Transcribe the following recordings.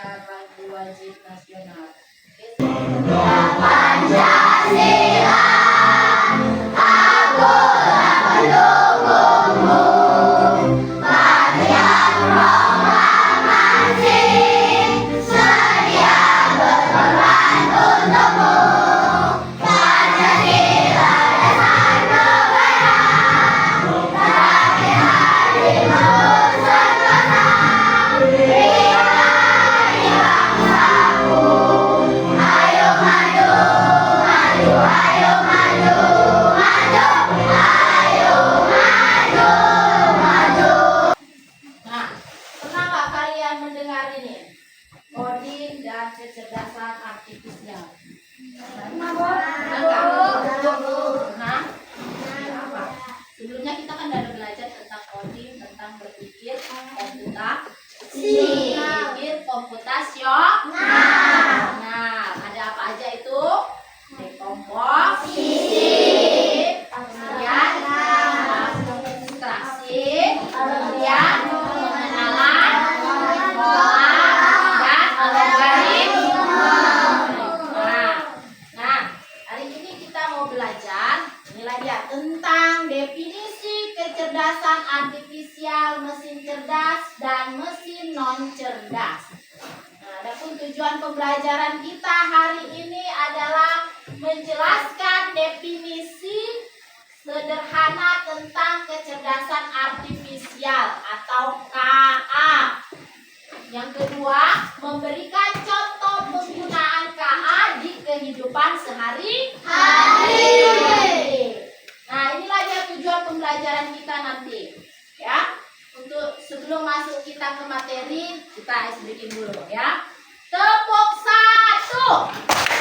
menyanyikan lagu wajib nasional. Pancasila, akulah pendukungmu, Barisan Proklamasi, sedia berkorban untukmu. Pancasila dasar negara, hari-hari mengusung kota, berikan bangsaku. Ayo maju, maju, ayo maju, maju, ayo maju, maju. Nah, pernah nggak kalian mendengar ini? Coding dan kecerdasan artifisial. Pernah nggak? Pernah? Apa? Sebelumnya kita kan udah belajar tentang coding, tentang berpikir, dan tentang berpikir komputasional. Nah, ada apa aja itu? Dekomposisi, kemudian abstraksi, kemudian pengenalan, pola, dan algoritma. Nah, hari ini kita mau belajar, inilah dia, tentang definisi kecerdasan artifisial, mesin cerdas, dan mesin non cerdas. Nah, adapun tujuan pembelajaran kita hari ini adalah menjelaskan definisi sederhana tentang kecerdasan artifisial atau KA. Yang kedua, memberikan contoh penggunaan KA di kehidupan sehari-hari. Nah, inilah dia tujuan pembelajaran kita nanti. Ya, untuk sebelum masuk kita ke materi, kita bikin dulu ya. Tepuk satu,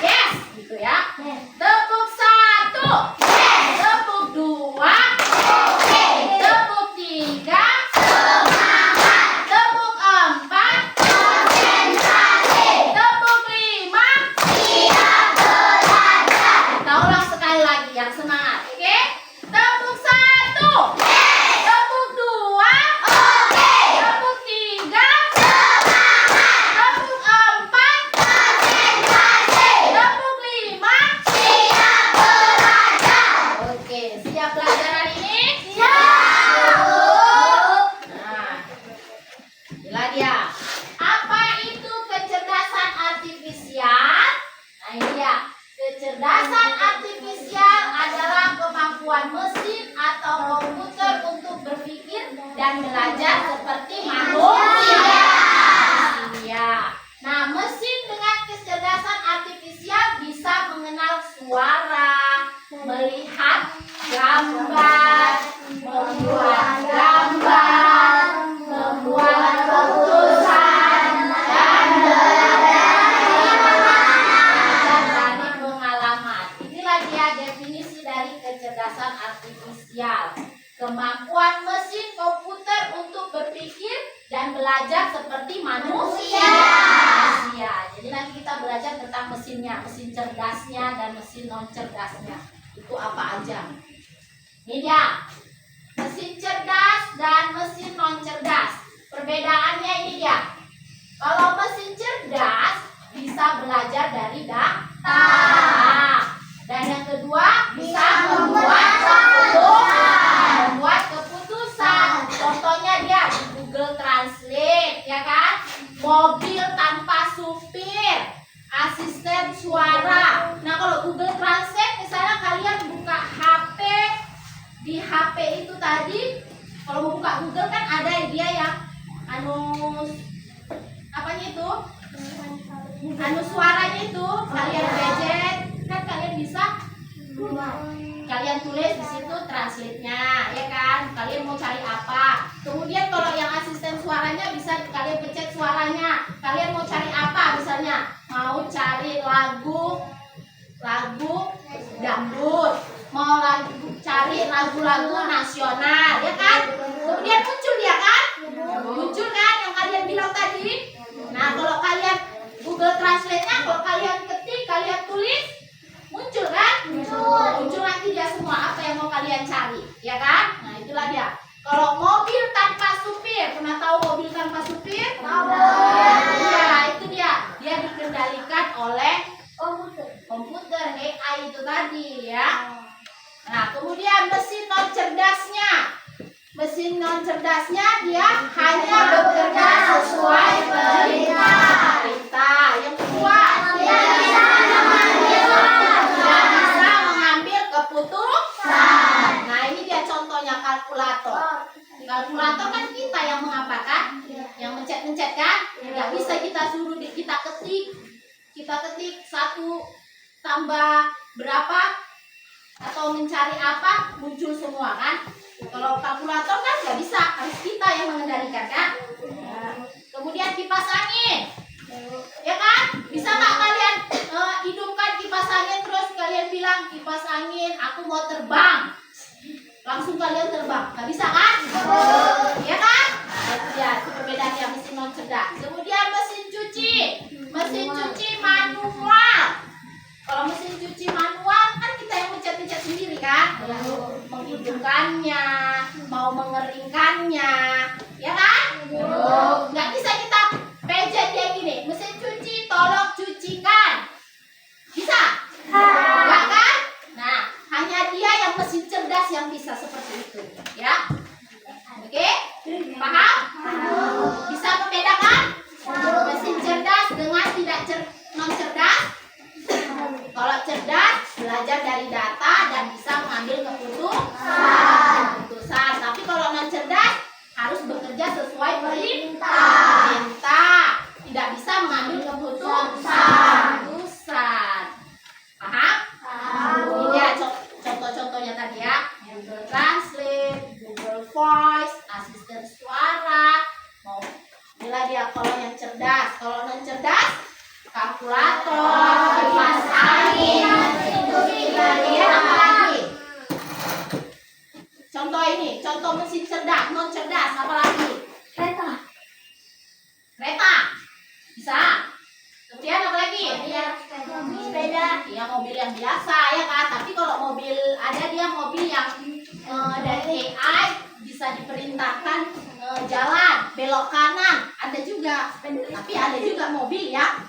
yes, gitu ya. Tepuk satu, yes. Tepuk dua, oke. Tepuk tiga, semangat. Tepuk empat, konsentrasi. Tepuk lima, siap belajar. Kita ulang sekali lagi yang semangat, oke? Tepuk satu, yes. Tepuk dua, oke. Tepuk tiga, semangat. Tepuk empat, konsentrasi. Tepuk lima, siap belajar. Oke, siap belajar hari ini? Siap. Nah, inilah dia. Apa itu kecerdasan artifisial? Nah, ini dia. Kecerdasan artifisial adalah kemampuan mesin atau komputer untuk berpikir dan belajar seperti manusia. Nah, mesin dengan kecerdasan artifisial bisa mengenal suara, melihat gambar, membuat gambar, membuat keputusan, dan belajar dari pengalaman. Inilah dia definisi dari kecerdasan artifisial. Kemampuan mesin komputer untuk berpikir dan belajar seperti manusia. Jadi nanti kita belajar tentang mesinnya, mesin cerdasnya dan mesin non cerdasnya. Itu apa aja? Ini dia. Mesin cerdas dan mesin non cerdas. Perbedaannya ini dia. Kalau mesin cerdas bisa belajar dari data. Dan yang kedua bisa membuat keputusan. Contohnya dia di Google Translate, ya kan? Mobil tanpa supir, asisten suara. Nah, kalau Google Translate misalnya kalian buka HP, di HP itu tadi kalau mau buka Google kan ada dia yang apanya itu? Suaranya itu kalian gadget kan kalian bisa kalian tulis di situ translate-nya, ya kan? Kalian mau cari apa? Kemudian kalau yang asisten suaranya bisa kalian pencet suaranya. Kalian mau cari apa misalnya? Mau cari lagu dangdut, mau cari lagu-lagu nasional, ya kan? Kemudian muncul dia kan? Muncul kan yang kalian bilang tadi? Nah, kalau kalian Google Translate-nya, kalau kalian ketik, kalian tulis, muncul kan? Muncul nanti dia semua apa yang mau kalian cari, ya kan? Nah, itulah dia. Kalau mobil tanpa supir, pernah tahu mobil tanpa supir? Tahu. Ya, itu suruh kita ketik 1 tambah berapa atau mencari apa, muncul semua kan. Kalau kalkulator kan nggak bisa, harus kita yang mengendalikan kan. Kemudian kipas angin, ya kan? Bisa nggak kalian hidupkan kipas angin, terus kalian bilang, kipas angin aku mau terbang, langsung kalian terbang? Nggak bisa kan? Ya kan? Nah, itu dia, itu perbedaannya mesin non cerdas. Kemudian mesin cuci manual. Kalau mesin cuci manual kan kita yang mencet-mencet sendiri kan, menghidupkannya, mau mengeringkannya, ya kan? Nggak bisa kita pencet dia gini, mesin cuci tolong cucikan, bisa? Nggak kan? Nah, hanya dia yang mesin cerdas yang bisa seperti itu, ya. Oke? Paham? Bisa membedakan mesin cerdas dengan non cerdas? Kalau cerdas, belajar dari data dan bisa mengambil keputusan. Tapi kalau non cerdas, harus bekerja sesuai perintah. Tidak bisa mengambil keputusan. Paham? Ini dia contoh-contohnya tadi ya. Google Translate, Google Voice, asisten suara. Inilah dia kalau yang cerdas. Kalau non cerdas, kalkulator, kipas angin, kemudian apa lagi? Contoh ini, contoh mesin cerdas, non cerdas, apa lagi? Kereta, bisa. Kemudian apa lagi? Sepeda, ya mobil yang biasa ya kan. Tapi kalau mobil, ada dia mobil yang dari AI bisa diperintahkan jalan, belok kanan, ada juga. Tapi ada juga mobil yang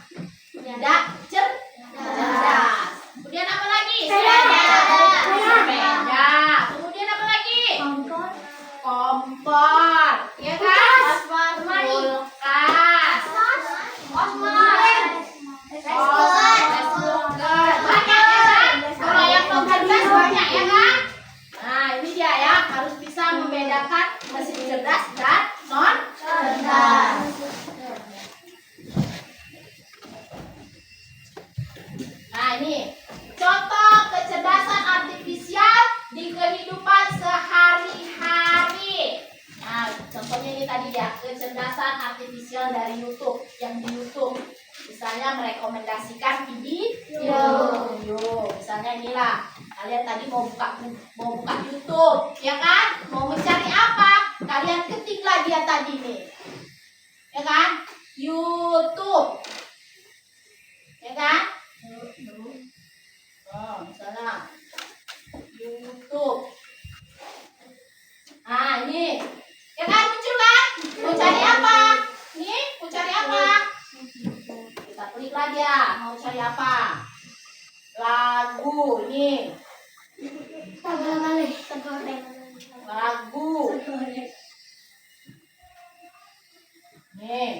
tidak cerdas. Kemudian apa lagi? Sepeda. Kemudian apa lagi? Kompor. Ya kan? Kulkas. Banyak ya kan? Kalau yang non cerdas banyak ya kan? Nah ini dia ya, harus bisa membedakan mesin cerdas dan non cerdas. Nah ini contoh kecerdasan artifisial di kehidupan sehari-hari. Nah contohnya ini tadi ya, kecerdasan artifisial dari YouTube, yang di YouTube. Misalnya merekomendasikan video. Misalnya inilah, kalian tadi mau buka YouTube, ya kan? Mau mencari apa? Kalian ketiklah dia tadi nih, ya kan? YouTube, ya kan? Misalnya YouTube. Nah ini, ya kan muncul kan? Mau cari apa? Nih, mau cari apa? Kita klik lagi ya, mau cari apa? Lagu, nih. Lagu. Nih.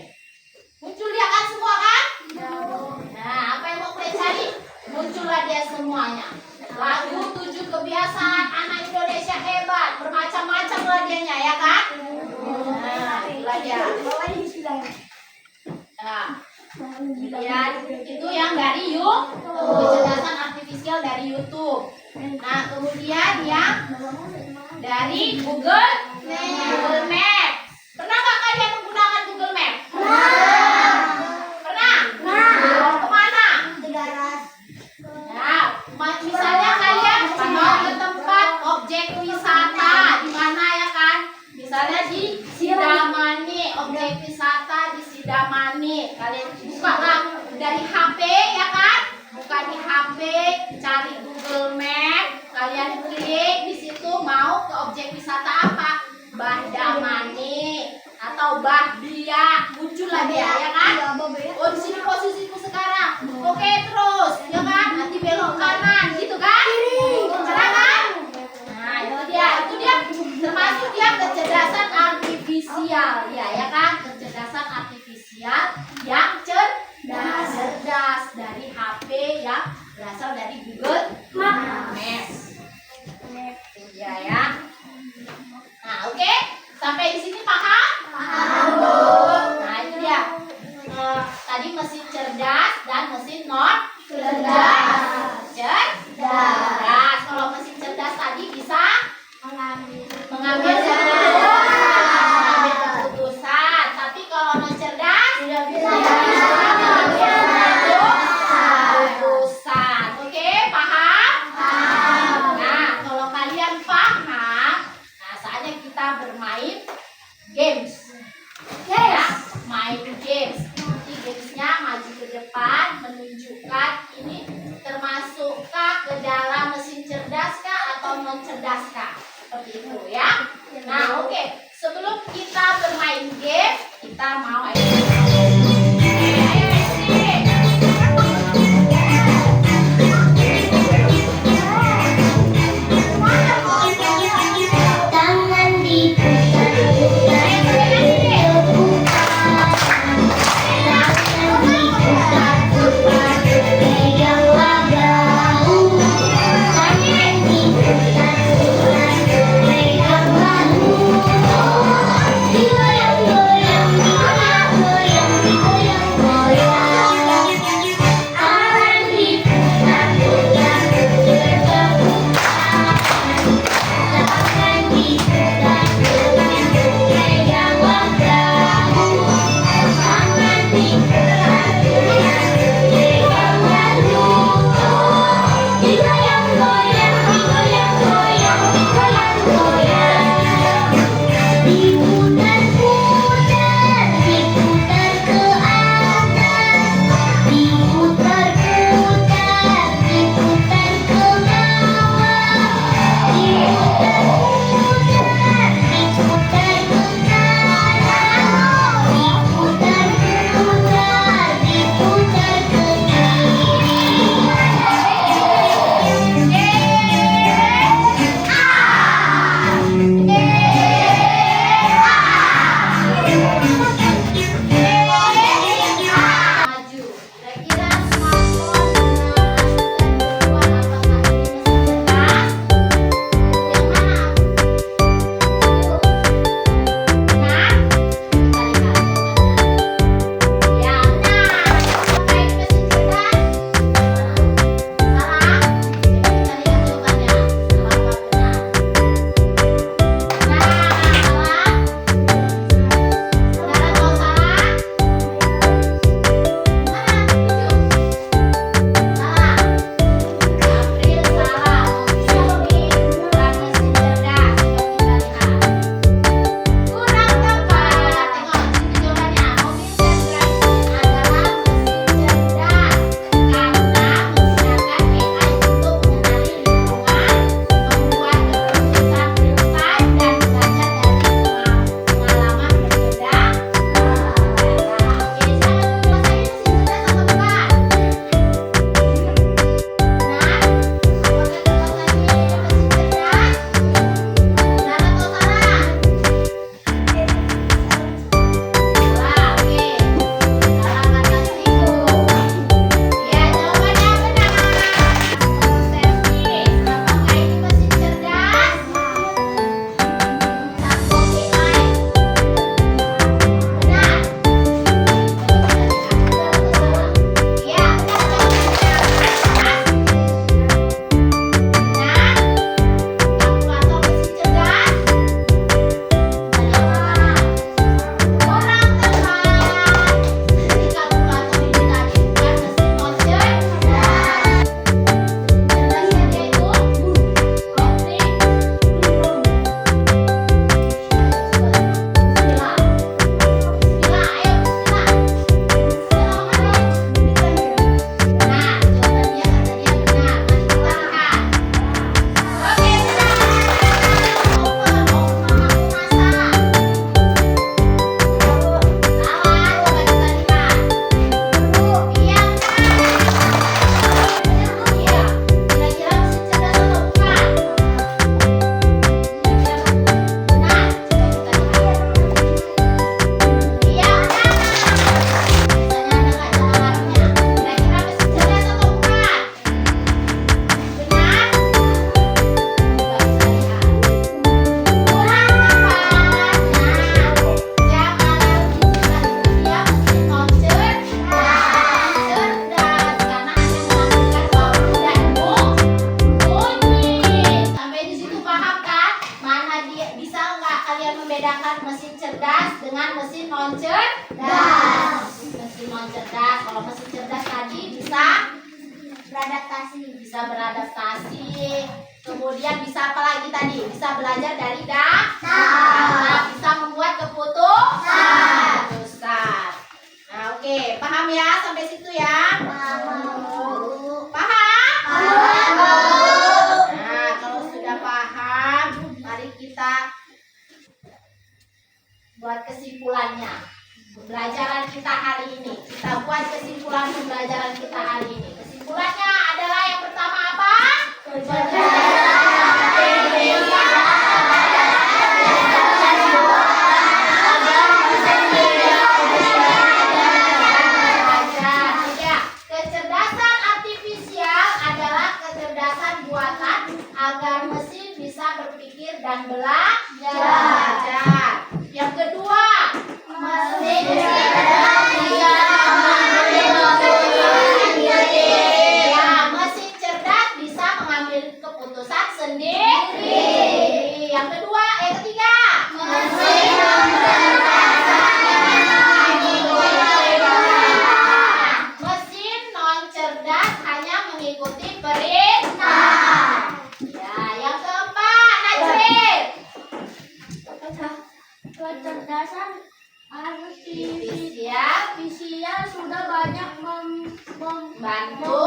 Muncul dia kan semua kan? Nah, apa yang mau kalian cari? Muncullah dia semuanya. Lagu 7 kebiasaan anak Indonesia hebat, bermacam-macam lah dianya ya kan? Nah, itulah dia. Nah, kemudian itu yang dari YouTube, kecerdasan artifisial dari YouTube. Nah, kemudian yang dari Google Maps. Pernah nggak kalian menggunakan Google Maps? Pernah? Mau kemana? Nah, misalnya kalian mau ke tempat objek wisata di mana ya kan? Misalnya di Sidamani, objek wisata di Sidamani. Kalian buka lah dari HP ya kan? Buka di HP, cari Google Maps, kalian klik di situ mau ke objek wisata apa? Bahdamani atau Bahdia, muncullah dia ya kan? Oh di sini posisiku sekarang. Oke terus, ya kan? Nanti belok kanan, gitu kan? Cerah kan? Nah itu dia termasuk dia kecerdasan artifisial, ya kan? Kecerdasan artifisial yang cerdas dari HP yang berasal dari Google Maps. Ya. Nah, oke. Sampai di sini paham? Paham. Nah, itu dia. tadi mesin cerdas dan mesin non Cerdas. cerdas. Kalau mesin cerdas tadi bisa mengambil keputusan. Tapi kalau non cerdas Tidak bisa mengambil keputusan. Oke, paham? Nah, kalau kalian paham, nah saatnya kita bermain games. Ya, main games. Nanti gamesnya maju ke depan, menunjukkan ini termasukkah ke dalam mesin cerdaskah atau non cerdaskah. Seperti itu ya. Nah, oke. Sebelum kita bermain game, kita mau non cerdas. Kalau mesin cerdas tadi bisa beradaptasi. Kemudian bisa apa lagi tadi? Bisa belajar dari data, bisa membuat keputusan. Nah, oke, paham ya sampai situ ya? Paham? Nah, kalau sudah paham, mari kita buat kesimpulannya. Pembelajaran kita hari ini. Kita buat kesimpulan pembelajaran kita hari ini. Kesimpulannya adalah yang pertama apa? Kecerdasan artifisial adalah kecerdasan buatan agar mesin bisa berpikir dan belajar. Yang kedua, mesin cerdas bisa mengambil keputusan sendiri. Yang ketiga, mesin non cerdas hanya mengikuti perintah. Ya, yang keempat, Najril. Kecerdasan artifisial sudah banyak membantu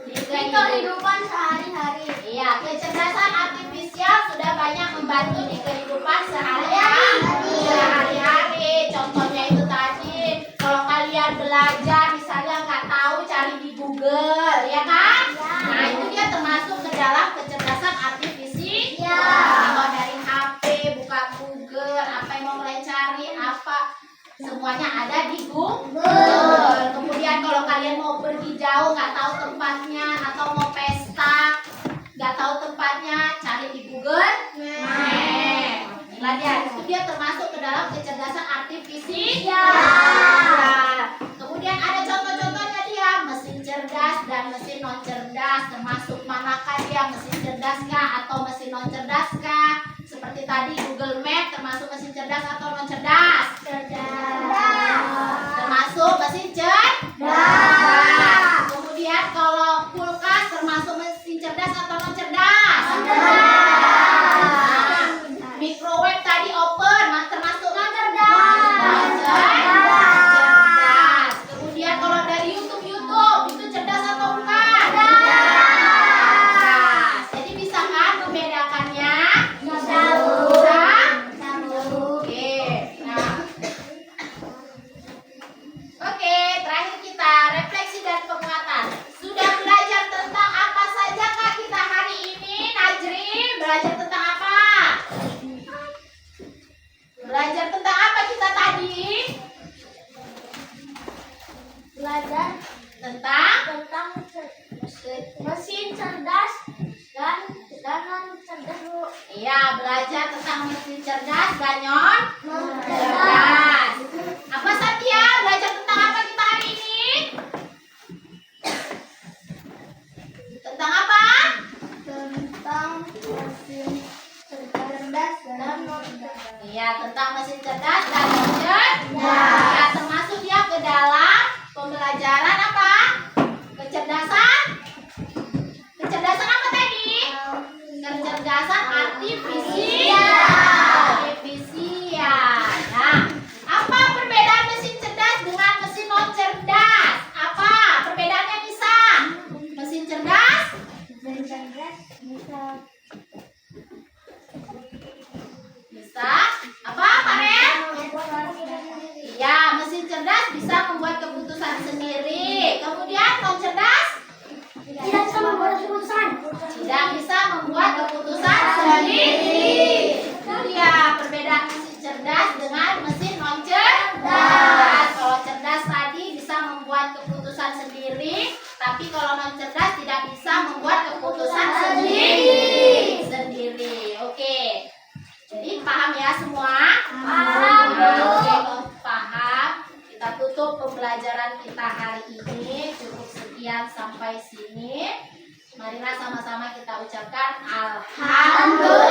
di kehidupan sehari-hari. Iya, kecerdasan artifisial sudah banyak membantu di kehidupan sehari-hari. Contohnya itu tadi, kalau kalian belajar misalnya nggak tahu, cari di Google, ya kan? Nah, itu dia termasuk ke dalam kecerdasan artifisial. Kalau dari HP, buka Google, apa yang mau kalian cari, apa semuanya ada di Google. Kemudian kalau kalian mau pergi jauh, nggak tahu tempatnya, atau mau pesta, nggak tahu tempatnya, cari di Google. Nah, itu dia termasuk ke dalam kecerdasan artifisial. Kemudian ada contoh-contohnya dia, mesin cerdas dan mesin non cerdas. Termasuk manakah dia, mesin cerdas kah atau mesin non cerdas kah? Seperti tadi Google Map termasuk mesin cerdas atau non cerdas? Termasuk mesin cerdas. Kemudian kalau kulkas termasuk mesin cerdas atau non cerdas? Microwave tadi open, termasuk non cerdas. Kemudian kalau dari YouTube itu cerdas atau bukan? Cerdas. Jadi bisa kan membedakannya? Bisa. Oke, terakhir kita refleksi dan penguatan. Sudah belajar tentang apa saja kah kita hari ini, Najrin? Belajar tentang apa? Belajar tentang apa kita tadi? Belajar Tentang mesin cerdas dan non cerdas Bu. Iya, belajar tentang mesin cerdas dan non cerdas. Apa Satya? Belajar tentang apa kita hari ini? Tentang apa? Tentang mesin cerdas dan non cerdas. Iya, tentang mesin cerdas dan non cerdas. Ya, termasuk dia ke dalam pembelajaran apa? Kecerdasan apa tadi? Kecerdasan artifisial. Nah, apa perbedaan mesin cerdas dengan mesin non cerdas? Apa perbedaannya, Nisa? Mesin cerdas bisa apa, Farel? Iya, mesin cerdas bisa membuat keputusan sendiri. Kemudian non cerdas tidak bisa membuat keputusan. tidak bisa membuat keputusan sendiri. Itu dia perbedaan mesin cerdas dengan mesin non cerdas. Kalau cerdas tadi bisa membuat keputusan sendiri, tapi kalau non cerdas tidak bisa membuat keputusan sendiri. Oke. Jadi paham ya semua? Paham. Oke, kalau paham, kita tutup pembelajaran kita hari ini. Cukup sekian sampai sini. Marilah sama-sama kita ucapkan alhamdulillah.